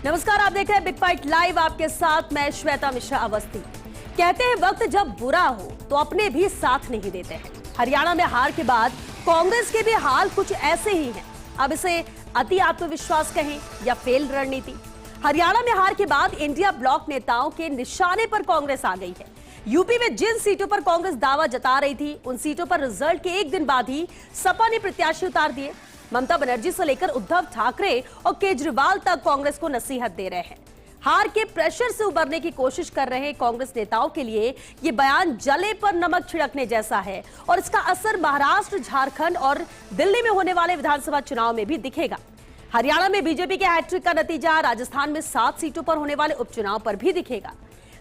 नमस्कार, आप देख रहे हैं बिग फाइट लाइव। आपके साथ मैं श्वेता मिश्रा अवस्थी। कहते हैं वक्त जब बुरा हो तो अपने भी साथ नहीं देते हैं। हरियाणा में हार के बाद कांग्रेस के भी हाल कुछ ऐसे ही हैं। अब इसे अति आत्मविश्वास कहें या फेल रणनीति। हरियाणा में हार के बाद इंडिया ब्लॉक नेताओं के निशाने पर कांग्रेस आ गई है। यूपी में जिन सीटों पर कांग्रेस दावा जता रही थी, उन सीटों पर रिजल्ट के एक दिन बाद ही सपा ने प्रत्याशी उतार दिए। ममता बनर्जी से लेकर उद्धव ठाकरे और केजरीवाल तक कांग्रेस को नसीहत दे रहे हैं। हार के प्रेशर से उबरने की कोशिश कर रहे कांग्रेस नेताओं के लिए ये बयान जले पर नमक छिड़कने जैसा है और इसका असर महाराष्ट्र, झारखंड और दिल्ली में होने वाले विधानसभा चुनाव में भी दिखेगा। हरियाणा में बीजेपी के हैट्रिक का नतीजा राजस्थान में 7 सीटों पर होने वाले उपचुनाव पर भी दिखेगा।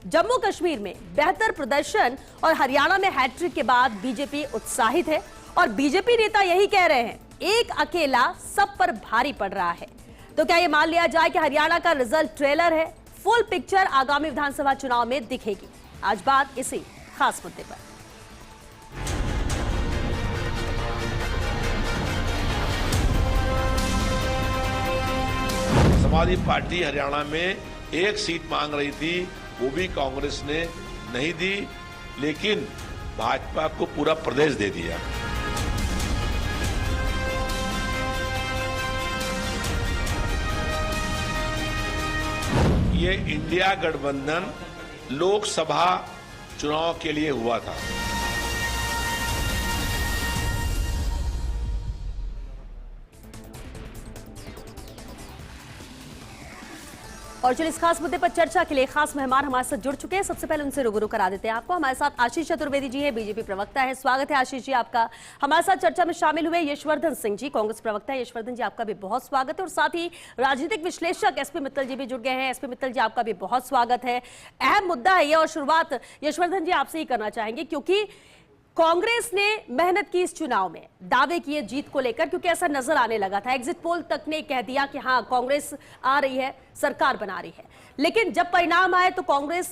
जम्मू कश्मीर में बेहतर प्रदर्शन और हरियाणा में हैट्रिक के बाद बीजेपी उत्साहित है और बीजेपी नेता यही कह रहे हैं, एक अकेला सब पर भारी पड़ रहा है। तो क्या यह मान लिया जाए कि हरियाणा का रिजल्ट ट्रेलर है? फुल पिक्चर आगामी विधानसभा चुनाव में दिखेगी। आज बात इसी खास मुद्दे पर। समाजवादी पार्टी हरियाणा में एक सीट मांग रही थी, वो भी कांग्रेस ने नहीं दी, लेकिन भाजपा को पूरा प्रदेश दे दिया। ये इंडिया गठबंधन लोकसभा चुनाव के लिए हुआ था। और चलिए इस खास मुद्दे पर चर्चा के लिए खास मेहमान हमारे साथ जुड़ चुके हैं। सबसे पहले उनसे रूबरू करा देते हैं आपको। हमारे साथ आशीष चतुर्वेदी जी है, बीजेपी प्रवक्ता है। स्वागत है आशीष जी आपका। हमारे साथ चर्चा में शामिल हुए यशवर्धन सिंह जी, कांग्रेस प्रवक्ता है। यशवर्धन जी आपका भी बहुत स्वागत है। और साथ ही राजनीतिक विश्लेषक एसपी मित्तल जी भी जुड़ गए हैं। एसपी मित्तल जी आपका भी बहुत स्वागत है। अहम मुद्दा है ये और शुरुआत यशवर्धन जी आपसे ही करना चाहेंगे, क्योंकि कांग्रेस ने मेहनत की इस चुनाव में, दावे किए जीत को लेकर, क्योंकि ऐसा नजर आने लगा था। एग्जिट पोल तक ने कह दिया कि हाँ कांग्रेस आ रही है, सरकार बना रही है। लेकिन जब परिणाम आए तो कांग्रेस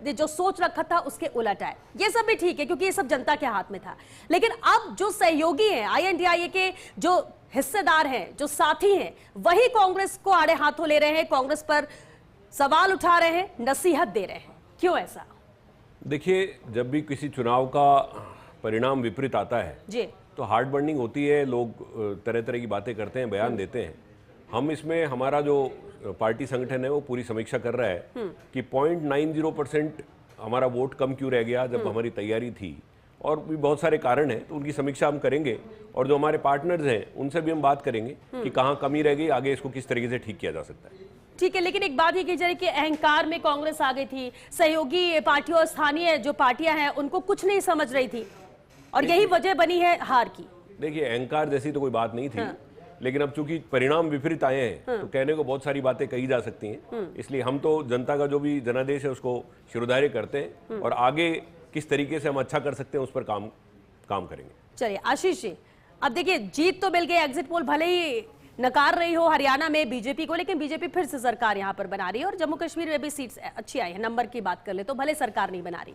ने जो सोच रखा था उसके उलट आए। ये सब भी ठीक है क्योंकि ये सब जनता के हाथ में था। लेकिन अब जो सहयोगी हैं, INDIA के जो हिस्सेदार हैं, जो साथी हैं, वही कांग्रेस को आड़े हाथों ले रहे हैं, कांग्रेस पर सवाल उठा रहे हैं, नसीहत दे रहे हैं। क्यों ऐसा? देखिए, जब भी किसी चुनाव का परिणाम विपरीत आता है जी, तो हार्ट बर्निंग होती है। लोग तरह तरह की बातें करते हैं, बयान देते हैं। हम इसमें, हमारा जो पार्टी संगठन है वो पूरी समीक्षा कर रहा है कि 0.90% हमारा वोट कम क्यों रह गया जब हमारी तैयारी थी, और भी बहुत सारे कारण हैं। तो उनकी समीक्षा हम करेंगे और जो हमारे पार्टनर्स हैं उनसे भी हम बात करेंगे कि कहाँ कमी रह गई, आगे इसको किस तरीके से ठीक किया जा सकता है। ठीक है। लेकिन एक बात ये की जाए कि अहंकार में कांग्रेस आ गई थी, सहयोगी पार्टियों और स्थानीय जो पार्टियां हैं उनको कुछ नहीं समझ रही थी और यही वजह बनी है हार की। देखिए, अहंकार जैसी तो कोई बात नहीं थी, लेकिन अब चूंकि परिणाम विपरीत आए हैं तो कहने को बहुत सारी बातें कही जा सकती हैं। इसलिए हम तो जनता का जो भी जनादेश है उसको शिरोधार्य करते हैं और आगे किस तरीके से हम अच्छा कर सकते हैं उस पर काम करेंगे। चलिए आशीष जी, अब देखिए जीत तो मिल गई। एग्जिट पोल भले ही नकार रही हो हरियाणा में बीजेपी को, लेकिन बीजेपी फिर से सरकार यहां पर बना रही है और जम्मू कश्मीर में भी सीट्स अच्छी आई है। नंबर की बात कर ले तो भले सरकार नहीं बना रही,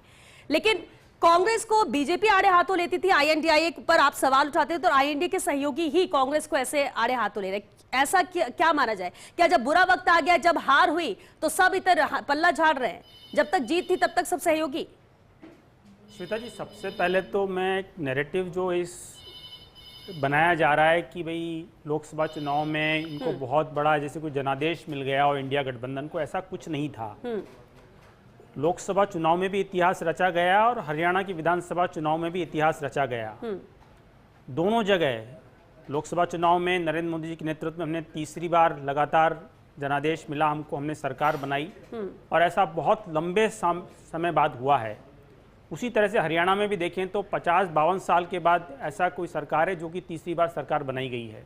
लेकिन कांग्रेस को बीजेपी आड़े हाथों लेती थी। INDIA पर आप सवाल उठाते हो तो INDIA के सहयोगी ही कांग्रेस को ऐसे आड़े हाथों ले रहे। ऐसा क्या माना जाए? क्या जब बुरा वक्त आ गया, जब हार हुई तो सब इधर पल्ला झाड़ रहे हैं, जब तक जीत थी तब तक सब सहयोगी? श्वेता जी, सबसे पहले तो मैं नैरेटिव जो इस बनाया जा रहा है कि भाई लोकसभा चुनाव में इनको बहुत बड़ा जैसे कोई जनादेश मिल गया और इंडिया गठबंधन को, ऐसा कुछ नहीं था। लोकसभा चुनाव में भी इतिहास रचा गया और हरियाणा की विधानसभा चुनाव में भी इतिहास रचा गया। दोनों जगह लोकसभा चुनाव में नरेंद्र मोदी जी के नेतृत्व में हमने तीसरी बार लगातार जनादेश मिला हमको, हमने सरकार बनाई और ऐसा बहुत लंबे समय बाद हुआ है। उसी तरह से हरियाणा में भी देखें तो 50-52 साल के बाद ऐसा कोई सरकार है जो कि तीसरी बार सरकार बनाई गई है।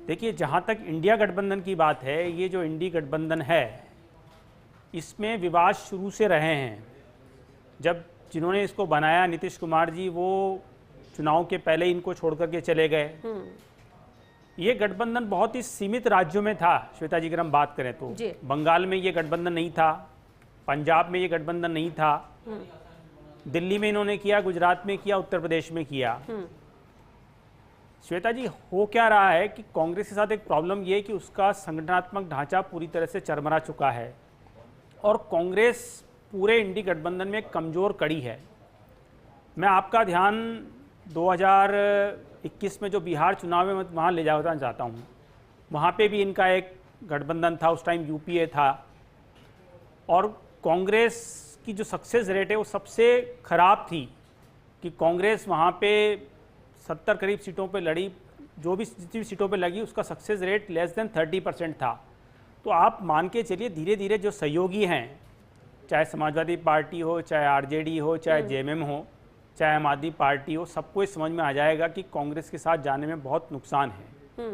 देखिए, जहां तक इंडिया गठबंधन की बात है, ये जो इंडिया गठबंधन है इसमें विवाद शुरू से रहे हैं। जब जिन्होंने इसको बनाया नीतीश कुमार जी, वो चुनाव के पहले इनको छोड़ करके चले गए। ये गठबंधन बहुत ही सीमित राज्यों में था। श्वेता जी, अगर हम बात करें तो बंगाल में ये गठबंधन नहीं था, पंजाब में ये गठबंधन नहीं था, दिल्ली में इन्होंने किया, गुजरात में किया, उत्तर प्रदेश में किया। श्वेता जी, हो क्या रहा है कि कांग्रेस के साथ एक प्रॉब्लम ये है कि उसका संगठनात्मक ढांचा पूरी तरह से चरमरा चुका है और कांग्रेस पूरे इंडी गठबंधन में एक कमज़ोर कड़ी है। मैं आपका ध्यान 2021 में जो बिहार चुनाव में वहाँ ले जाना चाहता हूँ। वहाँ पे भी इनका एक गठबंधन था, उस टाइम यूपीए था, और कांग्रेस की जो सक्सेस रेट है वो सबसे ख़राब थी कि कांग्रेस वहाँ पे 70 करीब सीटों पे लड़ी, जो भी जितनी भी सीटों पे लगी उसका सक्सेस रेट लेस देन 30% था। तो आप मान के चलिए धीरे धीरे जो सहयोगी हैं, चाहे समाजवादी पार्टी हो, चाहे आरजेडी हो, चाहे जेएमएम हो, चाहे आम आदमी पार्टी हो, सबको ये समझ में आ जाएगा कि कांग्रेस के साथ जाने में बहुत नुकसान है।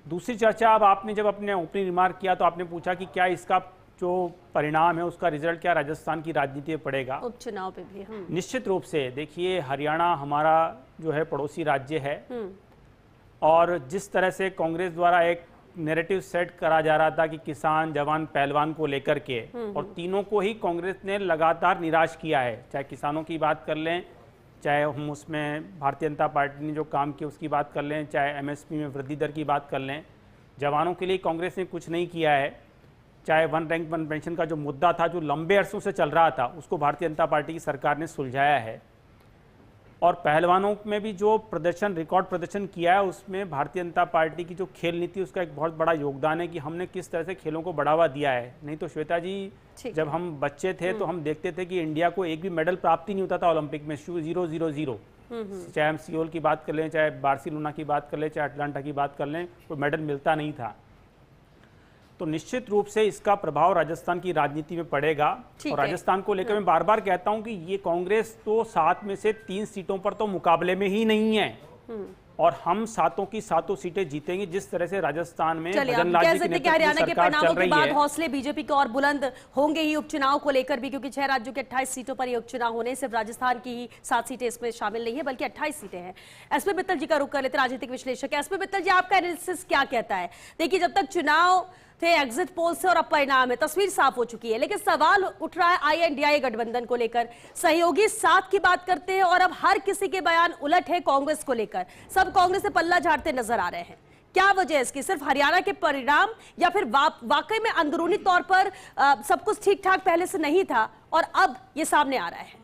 दूसरी चर्चा, अब आपने जब अपने ओपनिंग रिमार्क किया तो आपने पूछा कि क्या इसका जो परिणाम है उसका रिजल्ट क्या राजस्थान की राजनीति में पड़ेगा, उपचुनाव पे भी। निश्चित रूप से देखिए, हरियाणा हमारा जो है पड़ोसी राज्य है और जिस तरह से कांग्रेस द्वारा एक नैरेटिव सेट करा जा रहा था कि किसान, जवान, पहलवान को लेकर के, और तीनों को ही कांग्रेस ने लगातार निराश किया है। चाहे किसानों की बात कर लें, चाहे हम उसमें भारतीय जनता पार्टी ने जो काम किया उसकी बात कर लें, चाहे एमएसपी में वृद्धि दर की बात कर लें, जवानों के लिए कांग्रेस ने कुछ नहीं किया है। चाहे वन रैंक वन पेंशन का जो मुद्दा था, जो लंबे अरसों से चल रहा था, उसको भारतीय जनता पार्टी की सरकार ने सुलझाया है। और पहलवानों में भी जो प्रदर्शन, रिकॉर्ड प्रदर्शन किया है, उसमें भारतीय जनता पार्टी की जो खेल नीति, उसका एक बहुत बड़ा योगदान है कि हमने किस तरह से खेलों को बढ़ावा दिया है। नहीं तो श्वेता जी, जब हम बच्चे थे तो हम देखते थे कि इंडिया को एक भी मेडल प्राप्त ही नहीं होता था ओलंपिक में, 0-0-0। चाहे हम सियोल की बात कर लें, चाहे बार्सिलोना की बात कर लें, चाहे अटलांटा की बात कर लें, कोई मेडल मिलता नहीं था। तो निश्चित रूप से इसका प्रभाव राजस्थान की राजनीति में पड़ेगा। और राजस्थान को लेकर मैं बार बार कहता हूं कि ये कांग्रेस तो 7 में से 3 सीटों पर तो मुकाबले में ही नहीं है, और हम 7 की 7 सीटें जीतेंगे। जिस तरह से राजस्थान में हरियाणा के परिणामों के बाद हौसले बीजेपी के और बुलंद होंगे ही उपचुनाव को लेकर भी, क्योंकि 6 राज्यों के 28 सीटों पर ये उपचुनाव होने, सिर्फ राजस्थान की ही 7 सीटें इसमें शामिल नहीं है, बल्कि 28 सीटें हैं। एसपी मित्तल जी का रुख कर लेते, राजनीतिक विश्लेषक। एसपी मित्तल जी, आपका एनालिसिस क्या कहता है? देखिए, जब तक चुनाव थे एग्जिट पोल से और अब परिणाम है, तस्वीर साफ हो चुकी है, लेकिन सवाल उठ रहा है INDI गठबंधन को लेकर। सहयोगी साथ की बात करते हैं और अब हर किसी के बयान उलट है कांग्रेस को लेकर। सब कांग्रेस से पल्ला झाड़ते नजर आ रहे हैं। क्या वजह है इसकी? सिर्फ हरियाणा के परिणाम, या फिर वाकई में अंदरूनी तौर पर सब कुछ ठीक ठाक पहले से नहीं था और अब ये सामने आ रहा है?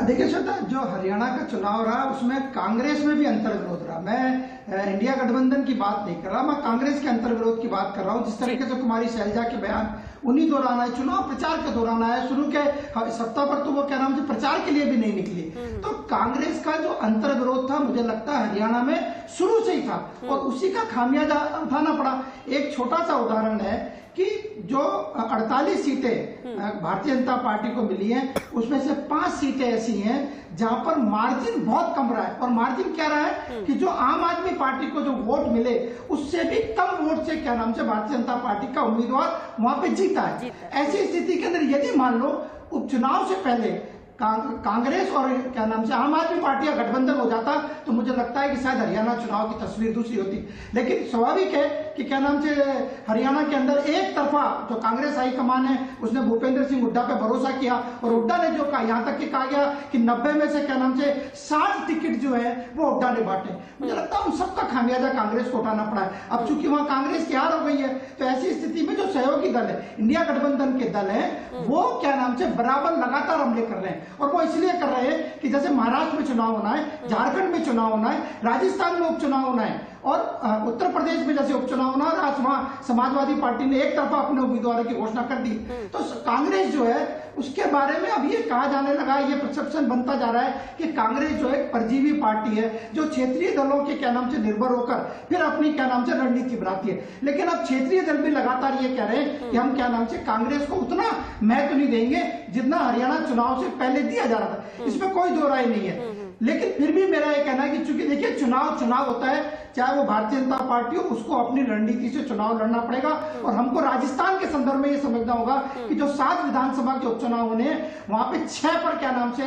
देखिए श्वेता, जो हरियाणा का चुनाव रहा उसमें कांग्रेस में भी अंतर्विरोध रहा। मैं इंडिया गठबंधन की बात नहीं कर रहा, मैं कांग्रेस के अंतर्विरोध की बात कर रहा हूं। जिस तरीके से कुमारी शैलजा के बयान उन्हीं दौरान आए, चुनाव प्रचार के दौरान आए, शुरू के सप्ताह पर तो वो क्या नाम से प्रचार के लिए भी नहीं निकली। तो कांग्रेस का जो अंतर्विरोध था, मुझे लगता है हरियाणा में शुरू से ही था और उसी का खामियाजा उठाना पड़ा। एक छोटा सा उदाहरण है कि जो 48 सीटें भारतीय जनता पार्टी को मिली हैं, उसमें से 5 सीटें ऐसी हैं जहां पर मार्जिन बहुत कम रहा है। और मार्जिन क्या रहा है कि जो आम आदमी पार्टी को जो वोट मिले उससे भी कम वोट से क्या नाम से भारतीय जनता पार्टी का उम्मीदवार वहां पे जीता है। ऐसी स्थिति के अंदर यदि मान लो उपचुनाव से पहले कांग्रेस और क्या नाम से आम आदमी पार्टी का गठबंधन हो जाता तो मुझे लगता है कि शायद हरियाणा चुनाव की तस्वीर दूसरी होती। लेकिन स्वाभाविक है कि क्या नाम से हरियाणा के अंदर एक तरफा जो कांग्रेस हाईकमान है उसने भूपेंद्र सिंह हुड्डा पे भरोसा किया, और हुड्डा ने जो कहा, यहां तक कि कहा गया कि 90 में से क्या नाम से 60 टिकट जो है वो हुड्डा ने बांटे। मुझे लगता है उन सबका खामियाजा कांग्रेस को उठाना पड़ा है। अब चूंकि वहां कांग्रेस की हार हो गई है, तो ऐसी स्थिति में जो सहयोगी दल है, इंडिया गठबंधन के दल है, वो क्या नाम से बराबर लगातार हमले कर रहे हैं। और वो इसलिए कर रहे हैं कि जैसे महाराष्ट्र में चुनाव होना है, झारखंड में चुनाव होना है, राजस्थान में उपचुनाव होना है, और उत्तर प्रदेश में जैसे उपचुनाव होना है, आज वहां समाजवादी पार्टी ने एक तरफा अपने उम्मीदवारों की घोषणा कर दी। तो कांग्रेस जो है उसके बारे में अब ये कहा जाने लगा, ये परसेप्शन बनता जा रहा है कि कांग्रेस जो है परजीवी पार्टी है, जो क्षेत्रीय दलों के क्या नाम से निर्भर होकर फिर अपनी क्या नाम से रणनीति बनाती है। लेकिन अब क्षेत्रीय दल भी लगातार ये कह रहे हैं कि हम क्या नाम से कांग्रेस को उतना महत्व नहीं देंगे जितना हरियाणा चुनाव से पहले दिया जा रहा था। इसमें कोई दो राय नहीं है। लेकिन फिर भी मेरा ये कहना है कि चूंकि देखिए चुनाव होता है, चाहे वो भारतीय जनता पार्टी हो, उसको अपनी रणनीति से चुनाव लड़ना पड़ेगा। और हमको राजस्थान के संदर्भ में ये समझना होगा कि जो 7 विधानसभा के उपचुनाव होने हैं, वहां पे 6 पर क्या नाम से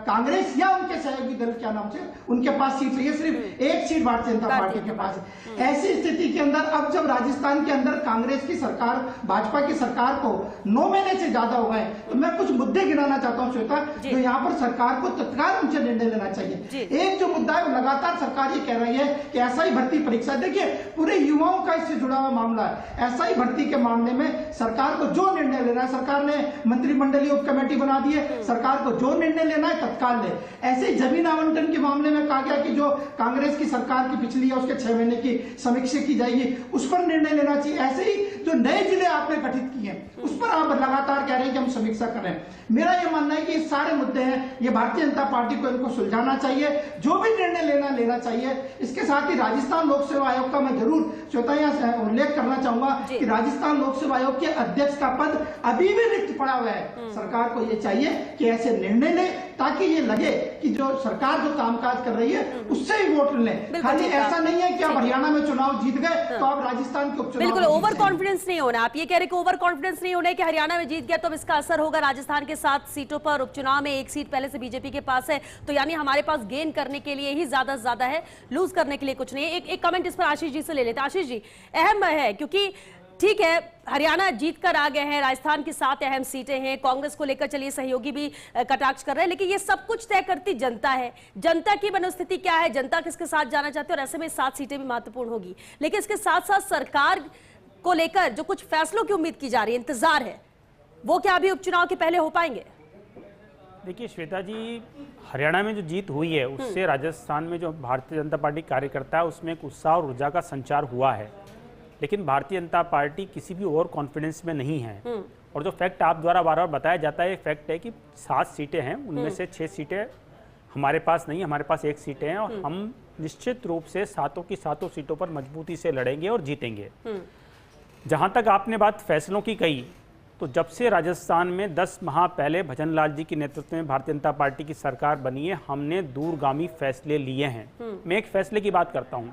कांग्रेस या उनके सहयोगी दल क्या नाम से उनके पास सीट है, सिर्फ 1 सीट भारतीय जनता पार्टी के पास है। ऐसी स्थिति के अंदर अब जब राजस्थान के अंदर कांग्रेस की सरकार, भाजपा की सरकार को 9 महीने से ज्यादा हो गए, तो मैं कुछ मुद्दे गिनाना चाहता हूं श्वेता, जो यहाँ पर सरकार को तत्काल उनसे निर्णय लेना चाहिए। एक जो मुद्दा है, लगातार सरकार ये कह रही है कि एसआई भर्ती परीक्षा, देखिए पूरे युवाओं का इससे जुड़ा हुआ मामला है। एसआई भर्ती के मामले में सरकार को जो निर्णय लेना है, सरकार ने मंत्रिमंडलीय उप कमेटी बना दी है, सरकार को जो निर्णय लेना है तत्काल ले। ऐसे जमीन आवंटन के मामले में कहा गया कि जो कांग्रेस की सरकार की पिछली है उसके 6 महीने की समीक्षा की जाएगी, उस पर निर्णय लेना चाहिए। ऐसे ही जो नए जिले आपने गठित किए हैं, उस पर आप लगातार कह रहे हैं कि हम समीक्षा करें। मेरा यह मानना है कि ये सारे मुद्दे हैं, ये भारतीय जनता पार्टी को इनको सुलझाना चाहिए, जो भी निर्णय लेना चाहिए। इसके साथ ही राजस्थान लोक सेवा आयोग का मैं जरूर श्वेता यहाँ उल्लेख करना चाहूंगा कि राजस्थान लोक सेवा आयोग के अध्यक्ष का पद अभी भी रिक्त पड़ा हुआ है। सरकार को ये चाहिए कि ऐसे निर्णय ले, ताकि ये लगे कि जो सरकार जो कामकाज कर रही है उससे ही वोट लें। खाली ऐसा नहीं है कि आप हरियाणा में चुनाव जीत गए तो आप राजस्थान के उपचुनाव। बिल्कुल ओवर कॉन्फिडेंस नहीं होना। आप ये कह रहे कि ओवर कॉन्फिडेंस नहीं होना है कि हरियाणा में जीत गया तो इसका असर होगा राजस्थान के 7 सीटों पर। उपचुनाव में 1 सीट पहले से बीजेपी के पास है, तो यानी हमारे पास गेन करने के लिए ही ज्यादा है, लूज करने के लिए कुछ नहीं है। एक कमेंट इस पर आशीष जी से ले लेते हैं। आशीष जी, अहम है क्योंकि ठीक है हरियाणा जीत कर आ गए हैं, राजस्थान की 7 अहम सीटें हैं, कांग्रेस को लेकर चलिए सहयोगी भी कटाक्ष कर रहे हैं, लेकिन ये सब कुछ तय करती जनता है। जनता की मनोस्थिति क्या है, जनता किसके साथ जाना चाहती है, और ऐसे में 7 सीटें भी महत्वपूर्ण होगी। लेकिन इसके साथ साथ सरकार को लेकर जो कुछ फैसलों की उम्मीद की जा रही है, इंतजार है, वो क्या अभी उपचुनाव के पहले हो पाएंगे? देखिए श्वेता जी, हरियाणा में जो जीत हुई है उससे राजस्थान में जो भारतीय जनता पार्टी कार्यकर्ता है उसमें एक उत्साह और ऊर्जा का संचार हुआ है, लेकिन भारतीय जनता पार्टी किसी भी ओवर कॉन्फिडेंस में नहीं है। और जो फैक्ट आप द्वारा बार बार बताया जाता है, फैक्ट है कि 7 सीटें हैं, उनमें से 6 सीटें हमारे पास नहीं, हमारे पास 1 सीटें हैं, और हम निश्चित रूप से 7 की 7 सीटों पर मजबूती से लड़ेंगे और जीतेंगे। जहां तक आपने बात फैसलों की कही, तो जब से राजस्थान में 10 माह पहले भजन लाल जी के नेतृत्व में भारतीय जनता पार्टी की सरकार बनी है, हमने दूरगामी फैसले लिए हैं। मैं एक फैसले की बात करता हूं,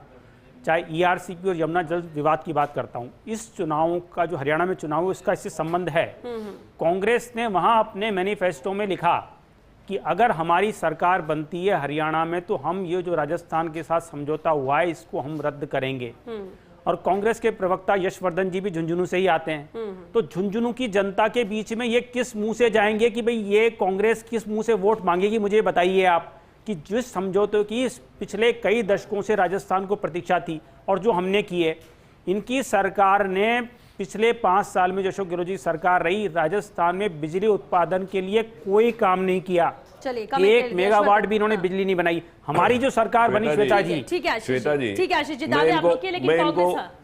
चाहे ईआरसीपी और यमुना जल विवाद की बात करता हूं। इस चुनाव का जो हरियाणा में चुनाव है उसका इससे संबंध है। कांग्रेस ने वहां अपने मैनिफेस्टो में लिखा कि अगर हमारी सरकार बनती है हरियाणा में तो हम ये जो राजस्थान के साथ समझौता हुआ है इसको हम रद्द करेंगे। और कांग्रेस के प्रवक्ता यशवर्धन जी भी झुंझुनू से ही आते हैं, तो झुंझुनू की जनता के बीच में ये किस मुंह से जाएंगे कि भाई ये कांग्रेस किस मुंह से वोट मांगेगी? मुझे बताइए आप कि जिस समझौते की पिछले कई दशकों से राजस्थान को प्रतीक्षा थी और जो हमने किए, इनकी सरकार ने पिछले 5 साल में जो अशोक गहलोत जी सरकार रही, राजस्थान में बिजली उत्पादन के लिए कोई काम नहीं किया। 1 मेगावाट भी इन्होंने बिजली नहीं बनाई। हमारी जो सरकार बनी श्वेता जी, ठीक है श्वेता जी, ठीक है आशीष जी, दावे आप रोकिए, लेकिन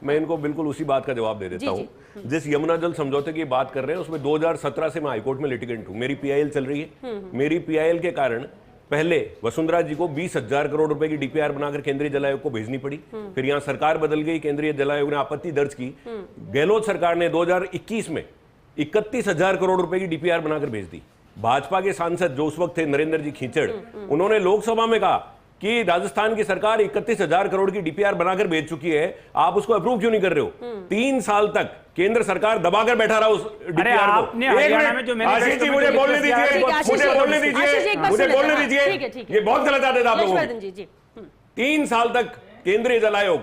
मैं इनको बिल्कुल उसी बात का जवाब दे देता हूँ। जिस यमुना जल समझौते की बात कर रहे हैं उसमें 2017 से मैं हाईकोर्ट में लिटिगेंट हूँ। मेरी पीआईएल चल रही है। मेरी पीआईएल के कारण पहले वसुंधरा जी को 20,000 करोड़ रुपए की डीपीआर बनाकर केंद्रीय जल आयोग को भेजनी पड़ी। फिर यहां सरकार बदल गई, केंद्रीय जल आयोग ने आपत्ति दर्ज की। गहलोत सरकार ने 2021 में 31,000 करोड़ रुपए की डीपीआर बनाकर भेज दी। भाजपा के सांसद जो उस वक्त थे नरेंद्र जी खींचड़, उन्होंने लोकसभा में कहा कि राजस्थान की सरकार 31,000 करोड़ की डीपीआर बनाकर भेज चुकी है, आप उसको अप्रूव क्यों नहीं कर रहे हो? 3 साल तक केंद्र सरकार दबाकर बैठा रहा उस डीपीआर को। आशीष जी मुझे बोलने दीजिए, मुझे बोलने दीजिए, ये बहुत गलत आदत आप लोगों की। 3 साल तक केंद्रीय जल आयोग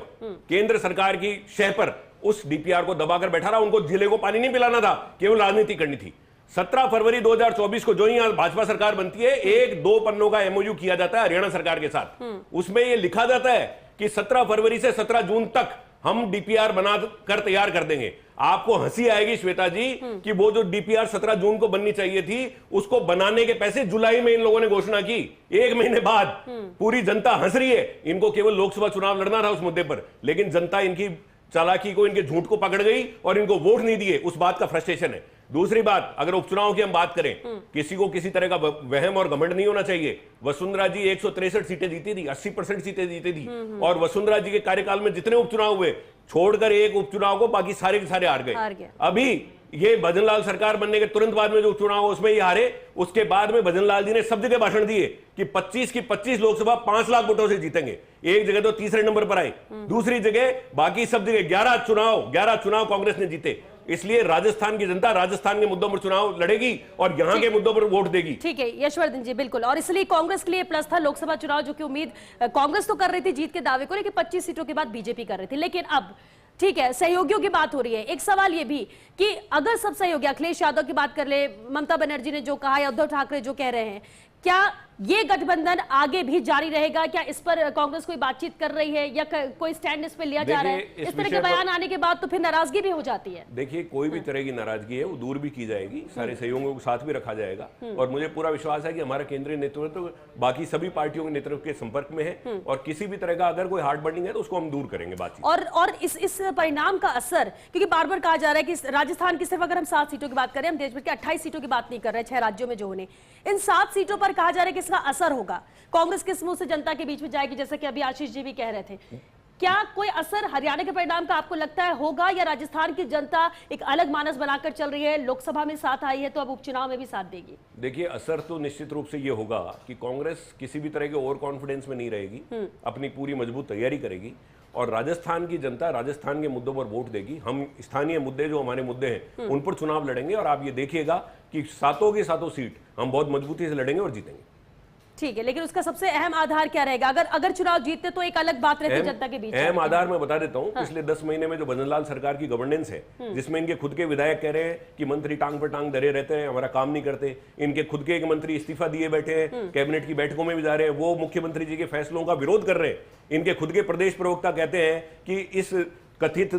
केंद्र सरकार की शह पर उस डीपीआर को दबाकर बैठा रहा। उनको जिले को पानी नहीं पिलाना था, केवल राजनीति करनी थी। 17 फरवरी 2024 को जो ही भाजपा सरकार बनती है, 1-2 पन्नों का एमओयू किया जाता है हरियाणा सरकार के साथ। उसमें यह लिखा जाता है कि 17 फरवरी से 17 जून तक हम डीपीआर बना कर तैयार कर देंगे। आपको हंसी आएगी श्वेता जी कि वो जो डीपीआर 17 जून को बननी चाहिए थी, उसको बनाने के पैसे जुलाई में इन लोगों ने घोषणा की। 1 महीने बाद पूरी जनता हंस रही है। इनको केवल लोकसभा चुनाव लड़ना था उस मुद्दे पर, लेकिन जनता इनकी चालाकी को, इनके झूठ को पकड़ गई और इनको वोट नहीं दिए। उस बात का फ्रस्ट्रेशन है। दूसरी बात, अगर उपचुनाव की हम बात करें, किसी को किसी तरह का वहम और घमंड नहीं होना चाहिए। वसुंधरा जी 163 सीटें जीती थी, 80% सीटें जीती थी, और वसुंधरा जी के कार्यकाल में जितने उपचुनाव हुए, छोड़कर एक उपचुनाव को बाकी सारे के सारे हार गए। अभी ये भजनलाल सरकार बनने के तुरंत बाद में जो चुनाव हुआ उसमें ये हारे, उसके बाद में भजनलाल जी ने सब जगह भाषण दिए कि 25 की 25 लोकसभा 5 लाख वोटों से जीतेंगे। एक जगह तो तीसरे नंबर पर आए, दूसरी जगह बाकी सब जगह 11 चुनाव कांग्रेस ने जीते। इसलिए राजस्थान की जनता राजस्थान के मुद्दों पर चुनाव लड़ेगी और यहां के मुद्दों पर वोट देगी। ठीक है यशवर्धन जी, बिल्कुल। और इसलिए कांग्रेस के लिए प्लस था लोकसभा चुनाव, जो कि उम्मीद कांग्रेस तो कर रही थी जीत के दावे को, लेकिन 25 सीटों के बाद बीजेपी कर रही थी। लेकिन अब ठीक है, सहयोगियों की बात हो रही है। एक सवाल ये भी कि अगर सब सहयोगी, अखिलेश यादव की बात कर ले, ममता बनर्जी ने जो कहा या उद्धव ठाकरे जो कह रहे हैं, क्या ये गठबंधन आगे भी जारी रहेगा? क्या इस पर कांग्रेस कोई बातचीत कर रही है या कोई स्टैंड इस पर लिया जा रहा है? इस तरह के बयान आने के बाद तो फिर नाराजगी भी हो जाती है। देखिए, कोई भी तरह की नाराजगी है वो दूर भी की जाएगी, सारे सहयोगियों को साथ भी रखा जाएगा और मुझे पूरा विश्वास है कि हमारा केंद्रीय नेतृत्व बाकी सभी पार्टियों के नेतृत्व के संपर्क में है और किसी भी तरह का अगर कोई हार्ड बर्निंग है तो उसको हम दूर करेंगे बातचीत। और इस परिणाम का असर, क्योंकि बार बार कहा जा रहा है कि राजस्थान की सिर्फ अगर हम 7 सीटों की बात करें, हम देश भर के 28 सीटों की बात नहीं कर रहे, 6 राज्यों में जो होने, इन 7 सीटों पर कहा जा रहा है कि इसका असर होगा, कांग्रेस किस मुंह से जनता के बीच में जाएगी, जैसा कि अभी आशीष जी भी कह रहे थे। क्या कोई असर हरियाणा के परिणाम का आपको लगता है होगा, या राजस्थान की जनता एक अलग मानस बनाकर चल रही है, लोकसभा में साथ आई है तो अब उपचुनाव में भी साथ देगी? देखिए, असर तो निश्चित रूप से ये होगा कि कांग्रेस किसी भी तरह के ओवर कॉन्फिडेंस में नहीं रहेगी, अपनी पूरी मजबूत तैयारी करेगी और राजस्थान की जनता राजस्थान के मुद्दों पर वोट देगी। हम स्थानीय मुद्दे, जो हमारे मुद्दे हैं, उन पर चुनाव लड़ेंगे और आप ये देखिएगा कि सातों की सातों सीट हम बहुत मजबूती से लड़ेंगे और जीतेंगे। ठीक है, लेकिन उसका सबसे अहम आधार क्या रहेगा? अगर चुनाव जीतते तो एक अलग बात रहती है जनता के बीच। अहम आधार मैं बता देता हूं। पिछले 10 महीने में जो भजनलाल सरकार की गवर्नेंस है, जिसमें इनके खुद के विधायक कह रहे हैं कि मंत्री टांग पर टांग धरे रहते हैं, हमारा काम नहीं करते, इनके खुद के एक मंत्री इस्तीफा दिए बैठे हैं, कैबिनेट की बैठकों में भी जा रहे हैं, वो मुख्यमंत्री जी के फैसलों का विरोध कर रहे हैं। इनके खुद के प्रदेश प्रवक्ता कहते हैं कि इस कथित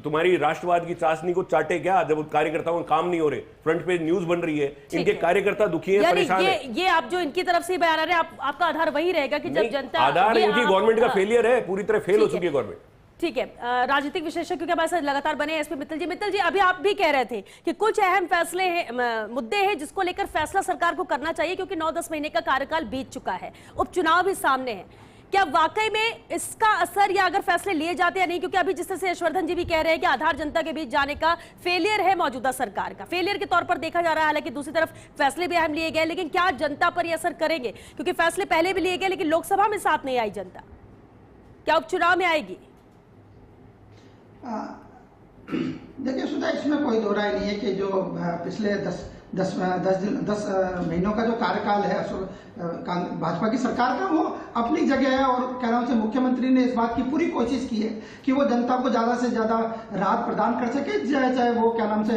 तुम्हारी राष्ट्रवाद की चाशनी को चाटे क्या, जब कार्यकर्ताओं का काम नहीं हो रहे, फ्रंट पेज न्यूज बन रही है, इनके कार्यकर्ता दुखी हैं, परेशान हैं। ये आप जो इनकी तरफ से बयान आ रहे हैं, आपका आधार वही रहेगा कि जब जनता, आधार इनकी गवर्नमेंट का फेलियर है, पूरी तरह फेल हो चुकी है गवर्नमेंट। ठीक है, राजनीतिक विशेषज्ञ के हमारे साथ लगातार बने हैं एसपी मित्तल जी, अभी आप भी कह रहे थे कि कुछ अहम फैसले हैं, मुद्दे हैं जिसको लेकर फैसला सरकार को करना चाहिए, क्योंकि 9-10 महीने का कार्यकाल बीत चुका है, उपचुनाव भी सामने है। क्या वाकई में इसका असर, या अगर फैसले लिए जाते हैं नहीं, क्योंकि अभी जिस तरह से यशवर्धन जी भी कह रहे हैं कि आधार जनता के बीच जाने का फेलियर है मौजूदा सरकार का, फेलियर के तौर पर देखा जा रहा है। हालांकि दूसरी तरफ फैसले भी अहम लिए गए, लेकिन क्या जनता पर ये असर करेंगे? क्योंकि फैसले पहले भी लिए गए लेकिन लोकसभा में साथ नहीं आई जनता, क्या उपचुनाव में आएगी? देखिए सुधा, इसमें कोई दो राय नहीं है कि जो पिछले 10 महीनों का जो कार्यकाल है भाजपा की सरकार का, वो अपनी जगह है और कह रहा हूं मुख्यमंत्री ने इस बात की पूरी कोशिश की है कि वो जनता को ज्यादा से ज्यादा राहत प्रदान कर सके, चाहे वो क्या नाम से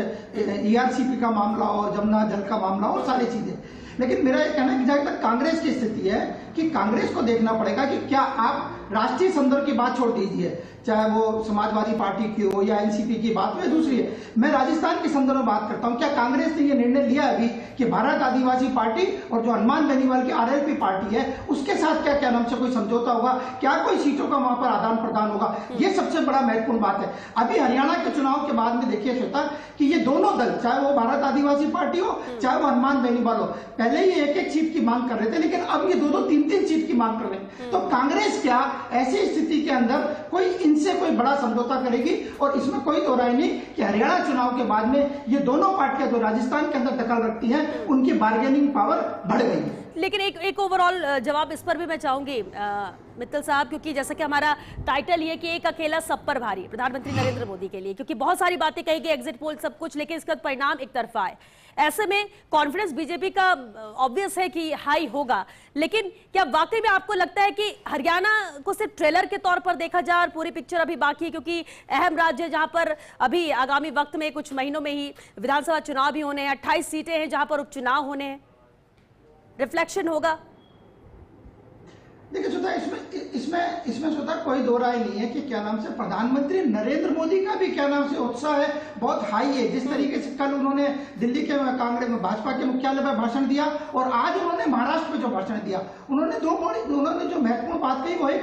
ERCP का मामला हो, जमुना जल का मामला हो, सारी चीजें। लेकिन मेरा ये कहना है कि जहां तक कांग्रेस की स्थिति है कि कांग्रेस को देखना पड़ेगा कि क्या आप राष्ट्रीय संदर्भ की बात छोड़ दीजिए, चाहे वो समाजवादी पार्टी की हो या NCP की बात हो या दूसरी है, मैं राजस्थान के संदर्भ में बात करता हूं। क्या कांग्रेस ने यह निर्णय लिया अभी कि भारत आदिवासी पार्टी और जो हनुमान बेनीवाल की RLP पार्टी है उसके साथ क्या नाम से कोई समझौता होगा, क्या कोई सीटों का वहां पर आदान प्रदान होगा? ये सबसे बड़ा महत्वपूर्ण बात है। अभी हरियाणा के चुनाव के बाद में देखिए श्वेता कि ये दोनों दल, चाहे वो भारत आदिवासी पार्टी हो चाहे वो हनुमान बेनीवाल हो, पहले ही 1-1 सीट की मांग कर रहे थे, लेकिन अब ये 2-2, 3-3 सीट की मांग कर रहे हैं। तो कांग्रेस क्या ऐसी स्थिति के अंदर कोई इनसे कोई बड़ा समझौता करेगी? और इसमें कोई दो राय नहीं कि हरियाणा चुनाव के बाद में ये दोनों पार्टियां जो राजस्थान के अंदर दखल रखती हैं, उनकी बार्गेनिंग पावर बढ़ गई है। लेकिन एक ओवरऑल जवाब इस पर भी मैं चाहूंगी मित्तल साहब, क्योंकि जैसा कि हमारा टाइटल ये कि एक अकेला सब पर भारी, प्रधानमंत्री नरेंद्र मोदी के लिए, क्योंकि बहुत सारी बातें कही गई, एग्जिट पोल सब कुछ, लेकिन इसका परिणाम एक तरफा है। ऐसे में कॉन्फिडेंस बीजेपी का ऑब्वियस है कि हाई होगा, लेकिन क्या वाकई में आपको लगता है कि हरियाणा को सिर्फ ट्रेलर के तौर पर देखा जाए और पूरी पिक्चर अभी बाकी है? क्योंकि अहम राज्य है जहां पर अभी आगामी वक्त में कुछ महीनों में ही विधानसभा चुनाव भी होने हैं, 28 सीटें हैं जहां पर उपचुनाव होने हैं, रिफ्लेक्शन होगा। देखिए सुधा, इसमें सुधा कोई दो राय नहीं है कि क्या नाम से प्रधानमंत्री नरेंद्र मोदी का भी क्या नाम से उत्साह है, बहुत हाई है। जिस तरीके से कल उन्होंने दिल्ली के कांग्रेस में भाजपा के मुख्यालय में भाषण दिया और आज उन्होंने महाराष्ट्र में जो भाषण दिया, उन्होंने उन्होंने जो महत्वपूर्ण बात कही वो एक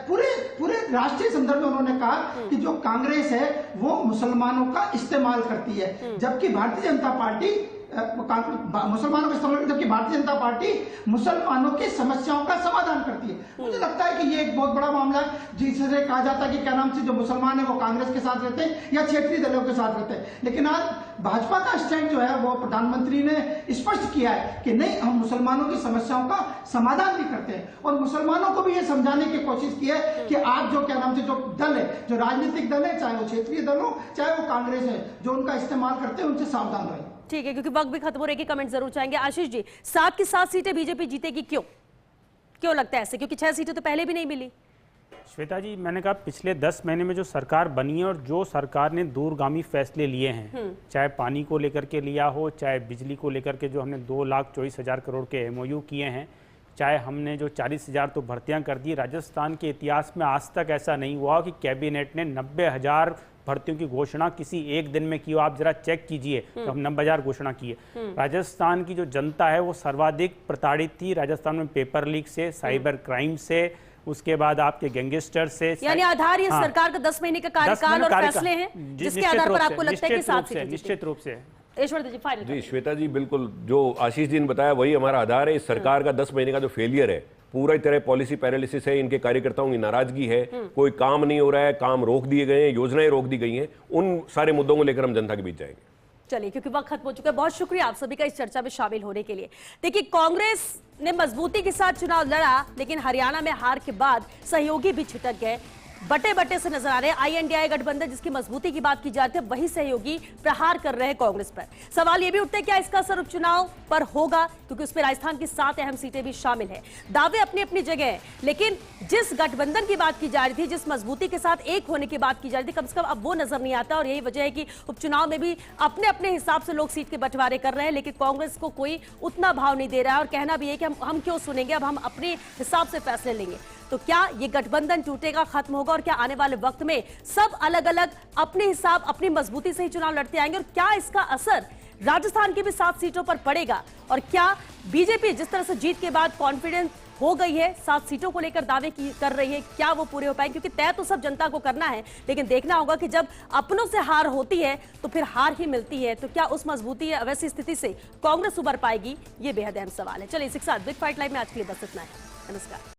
पूरे राष्ट्रीय संदर्भ में उन्होंने कहा कि जो कांग्रेस है वो मुसलमानों का इस्तेमाल करती है, जबकि भारतीय जनता पार्टी मुसलमानों के समर्थन, जबकि भारतीय जनता पार्टी मुसलमानों की समस्याओं का समाधान करती है। मुझे लगता है कि ये एक बहुत बड़ा मामला है जिससे कहा जाता है कि क्या नाम से जो मुसलमान है वो कांग्रेस के साथ रहते हैं या क्षेत्रीय दलों के साथ रहते हैं, लेकिन आज भाजपा का स्टैंड जो है वो प्रधानमंत्री ने स्पष्ट किया है कि नहीं, हम मुसलमानों की समस्याओं का समाधान भी करते हैं और मुसलमानों को भी ये समझाने की कोशिश की है कि आज जो क्या नाम से जो दल है, जो राजनीतिक दल है, चाहे वो क्षेत्रीय दल हो चाहे वो कांग्रेस है, जो उनका इस्तेमाल करते हैं उनसे सावधान रहे। ठीक है, क्योंकि वक्त भी खत्म हो रही है, कमेंट जरूर चाहेंगे। आशीष जी, 7 की 7 सीटें बीजेपी जीतेगी, क्यों लगता है ऐसे? क्योंकि 6 सीटें तो पहले भी नहीं मिली। श्वेता जी, मैंने कहा पिछले 10 महीने में जो सरकार बनी है और जो सरकार ने दूरगामी फैसले लिए हैं, चाहे पानी को लेकर के लिया हो, चाहे बिजली को लेकर के जो हमने 2,24,000 करोड़ के MOU किए हैं, चाहे हमने जो 40,000 तो भर्तियां कर दी। राजस्थान के इतिहास में आज तक ऐसा नहीं हुआ कि कैबिनेट ने 90,000 भर्तियों की घोषणा किसी एक दिन में की हो। आप जरा चेक कीजिए, तो हम 90,000 घोषणा की है। राजस्थान की जो जनता है वो सर्वाधिक प्रताड़ित थी राजस्थान में, पेपर लीक से, साइबर क्राइम से, उसके बाद आपके गैंगस्टर से। यानी आधार ये सरकार का 10 महीने का कार्यकाल और फैसले हैं जिसके आधार पर आपको लगता है कि 7 सीटें निश्चित रूप से। ईश्वर जी फाइनल। जी श्वेता जी, बिल्कुल जो आशीष जी ने बताया वही हमारा आधार है। इस सरकार का 10 महीने का जो फेलियर है, पूरा तरह पॉलिसी पैरालिसिस है, इनके कार्यकर्ताओं की नाराजगी है, कोई काम नहीं हो रहा है, काम रोक दिए गए हैं, योजनाएं रोक दी गई हैं। उन सारे मुद्दों को लेकर हम जनता के बीच जाएंगे। चलिए, क्योंकि वक्त खत्म हो चुका है, बहुत शुक्रिया आप सभी का इस चर्चा में शामिल होने के लिए। देखिए, कांग्रेस ने मजबूती के साथ चुनाव लड़ा, लेकिन हरियाणा में हार के बाद सहयोगी भी छिटक गए, बटे बटे से नजर आ रहे हैं। INDI गठबंधन जिसकी मजबूती की बात की जाती है, वही सहयोगी प्रहार कर रहे हैं कांग्रेस पर। सवाल यह भी उठता है क्या इसका असर उपचुनाव पर होगा, क्योंकि उसमें राजस्थान की 7 अहम सीटें भी शामिल हैं। दावे अपनी अपनी जगह है, लेकिन जिस गठबंधन की बात की जा रही थी, जिस मजबूती के साथ एक होने की बात की जा रही थी, कम से कम अब वो नजर नहीं आता। और यही वजह है कि उपचुनाव में भी अपने अपने हिसाब से लोग सीट के बंटवारे कर रहे हैं, लेकिन कांग्रेस को कोई उतना भाव नहीं दे रहा है और कहना भी है कि हम क्यों सुनेंगे, अब हम अपने हिसाब से फैसले लेंगे। तो क्या ये गठबंधन टूटेगा, खत्म होगा, और क्या आने वाले वक्त में सब अलग अलग अपने हिसाब, अपनी मजबूती से ही चुनाव लड़ते आएंगे, और क्या इसका असर राजस्थान की भी 7 सीटों पर पड़ेगा? और क्या बीजेपी जिस तरह से जीत के बाद कॉन्फिडेंस हो गई है, 7 सीटों को लेकर दावे कर रही है, क्या वो पूरे हो पाएंगे? क्योंकि तय तो सब जनता को करना है, लेकिन देखना होगा कि जब अपनों से हार होती है तो फिर हार ही मिलती है। तो क्या उस मजबूती या वैसी स्थिति से कांग्रेस उबर पाएगी? ये बेहद अहम सवाल है। चलिए, इसी के साथ बिग फाइट लाइव में आज के लिए बस इतना है। नमस्कार।